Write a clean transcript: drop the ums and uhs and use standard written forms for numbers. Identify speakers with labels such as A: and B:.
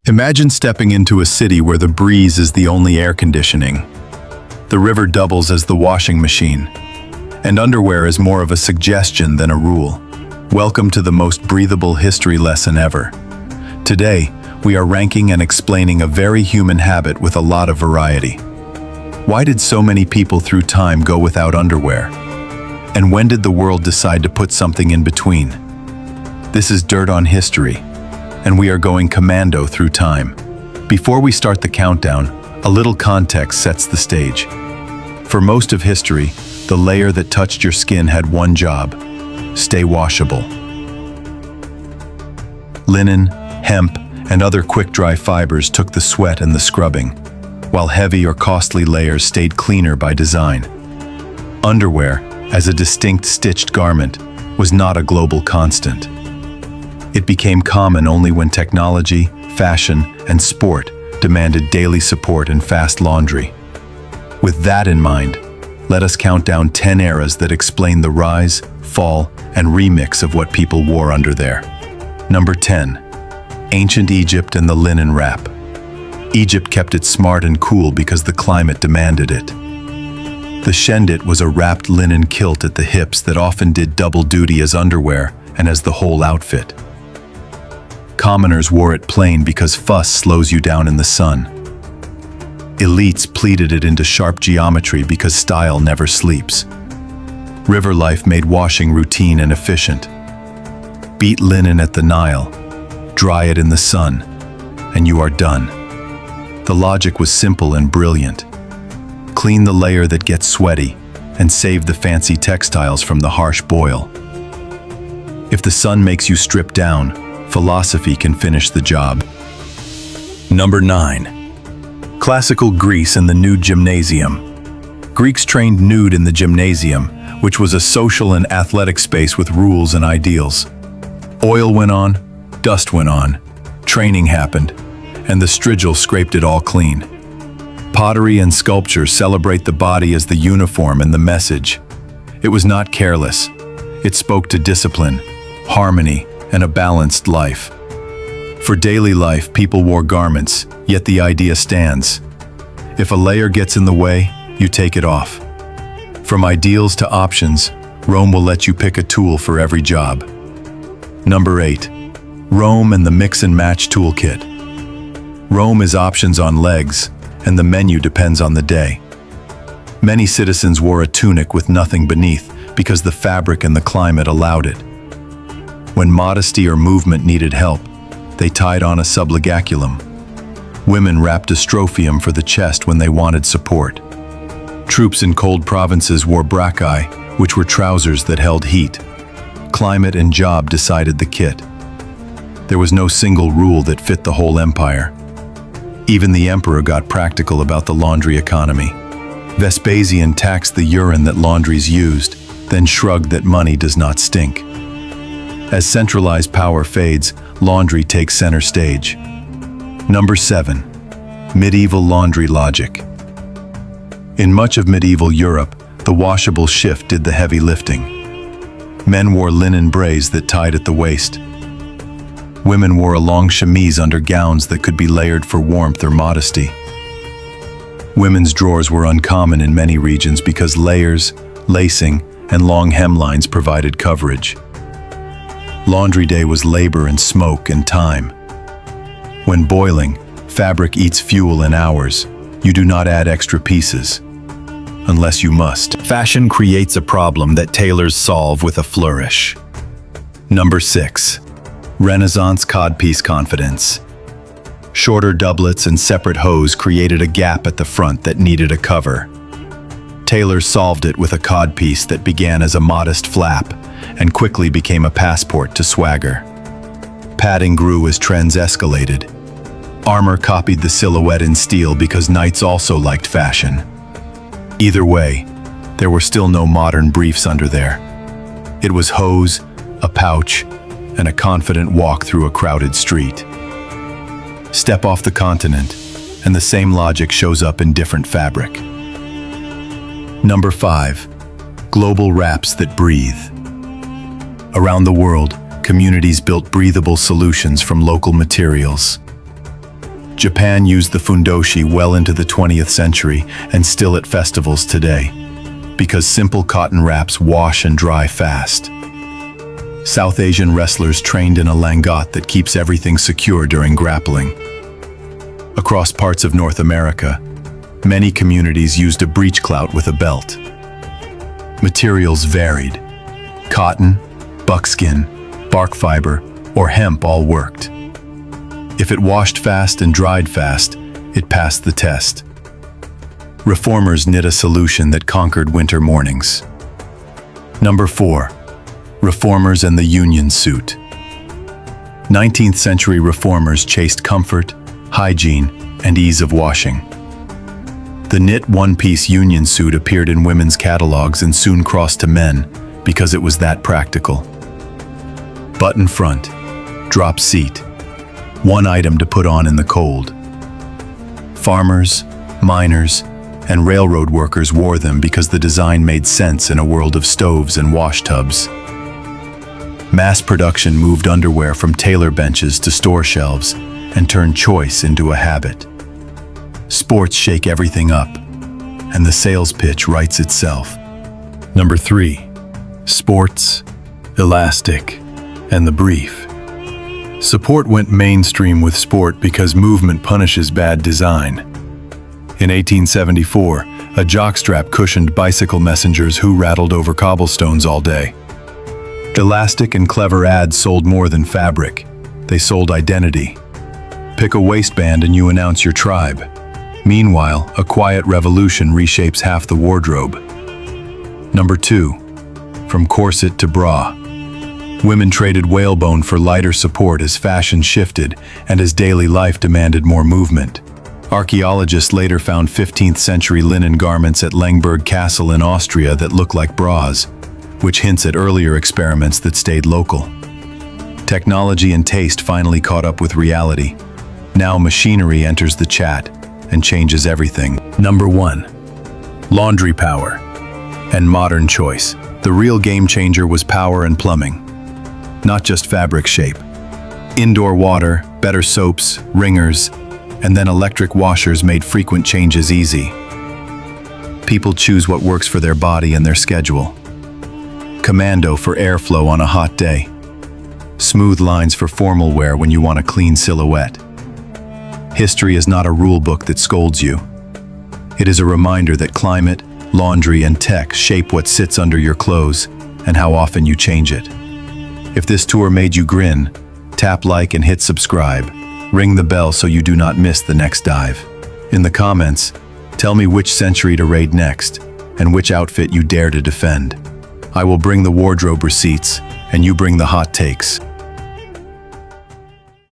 A: Imagine stepping into a city where the breeze is the only air conditioning. The river doubles as the washing machine, and underwear is more of a suggestion than a rule. Welcome to the most breathable history lesson ever. Today, we are ranking and explaining a very human habit with a lot of variety. Why did so many people through time go without underwear? And when did the world decide to put something in between? This is Dirt on History, and we are going commando through time. Before we start the countdown, a little context sets the stage. For most of history, the layer that touched your skin had one job: stay washable. Linen, hemp, and other quick-dry fibers took the sweat and the scrubbing, while heavy or costly layers stayed cleaner by design. Underwear, as a distinct stitched garment, was not a global constant. It became common only when technology, fashion, and sport demanded daily support and fast laundry. With that in mind, let us count down 10 eras that explain the rise, fall, and remix of what people wore under there. Number 10. Ancient Egypt and the linen wrap. Egypt kept it smart and cool because the climate demanded it. The shendyt was a wrapped linen kilt at the hips that often did double duty as underwear and as the whole outfit. Commoners wore it plain because fuss slows you down in the sun. Elites pleated it into sharp geometry because style never sleeps. River life made washing routine and efficient. Beat linen at the Nile, dry it in the sun, and you are done. The logic was simple and brilliant. Clean the layer that gets sweaty and save the fancy textiles from the harsh boil. If the sun makes you strip down, philosophy can finish the job. Number 9. Classical Greece and the Nude gymnasium. Greeks trained nude in the gymnasium, which was a social and athletic space with rules and ideals. Oil went on, dust went on, training happened, and the strigil scraped it all clean. Pottery and sculpture celebrate the body as the uniform and the message. It was not careless. It spoke to discipline, harmony, and a balanced life. For daily life, people wore garments, yet the idea stands. If a layer gets in the way, you take it off. From ideals to options, Rome will let you pick a tool for every job. Number 8. Rome and the mix and match toolkit. Rome is options on legs, and the menu depends on the day. Many citizens wore a tunic with nothing beneath because the fabric and the climate allowed it. When modesty or movement needed help, they tied on a Subligaculum. Women wrapped a strophium for the chest when they wanted support. Troops in cold provinces wore Braies, which were trousers that held heat. Climate and job decided the kit. There was no single rule that fit the whole empire. Even the emperor got practical about the laundry economy. Vespasian taxed the urine that laundries used, then shrugged that money does not stink. As centralized power fades, laundry takes center stage. Number 7. Medieval laundry logic. In much of medieval Europe, the washable shift did the heavy lifting. Men wore linen braies that tied at the waist. Women wore a long chemise under gowns that could be layered for warmth or modesty. Women's drawers were uncommon in many regions because layers, lacing, and long hemlines provided coverage. Laundry day was labor and smoke and time. When boiling, fabric eats fuel in hours. You do not add extra pieces, unless you must. Fashion creates a problem that tailors solve with a flourish. Number 6. Renaissance codpiece confidence. Shorter doublets and separate hose created a gap at the front that needed a cover. Tailors solved it with a codpiece that began as a modest flap and quickly became a passport to swagger. Padding grew as trends escalated. Armor copied the silhouette in steel because knights also liked fashion. Either way, there were still no modern briefs under there. It was hose, a pouch, and a confident walk through a crowded street. Step off the continent, and the same logic shows up in different fabric. Number 5. Global wraps that breathe. Around the world, communities built breathable solutions from local materials. Japan used the Fundoshi well into the 20th century and still at festivals today, because simple cotton wraps wash and dry fast. South Asian wrestlers trained in a langot that keeps everything secure during grappling. Across parts of North America, many communities used a breechclout with a belt. Materials varied. Cotton, buckskin, bark fiber, or hemp all worked. If it washed fast and dried fast, it passed the test. Reformers knit a solution that conquered winter mornings. Number 4. Reformers and the union suit. 19th century reformers chased comfort, hygiene, and ease of washing. The knit one-piece union suit appeared in women's catalogs and soon crossed to men because it was that practical. Button front, drop seat, one item to put on in the cold. Farmers, miners, and railroad workers wore them because the design made sense in a world of stoves and wash tubs. Mass production moved underwear from tailor benches to store shelves and turned choice into a habit. Sports shake everything up, and the sales pitch writes itself. Number 3. Sports, elastic, and the brief. Support went mainstream with sport because movement punishes bad design. In 1874, a jockstrap cushioned bicycle messengers who rattled over cobblestones all day. Elastic and clever ads sold more than fabric. They sold identity. Pick a waistband and you announce your tribe. Meanwhile, a quiet revolution reshapes half the wardrobe. Number 2. From corset to bra. Women traded whalebone for lighter support as fashion shifted and as daily life demanded more movement. Archaeologists later found 15th century linen garments at Lengberg Castle in Austria that look like bras, which hints at earlier experiments that stayed local. Technology and taste finally caught up with reality. Now machinery enters the chat and changes everything. Number 1. Laundry power and modern choice. The real game changer was power and plumbing, not just fabric shape. Indoor water, better soaps, wringers, and then electric washers made frequent changes easy. People choose what works for their body and their schedule. Commando for airflow on a hot day. Smooth lines for formal wear when you want a clean silhouette. History is not a rule book that scolds you. It is a reminder that climate, laundry, and tech shape what sits under your clothes and how often you change it. If this tour made you grin, tap like and hit subscribe. Ring the bell so you do not miss the next dive. In the comments, tell me which century to raid next and which outfit you dare to defend. I will bring the wardrobe receipts and you bring the hot takes.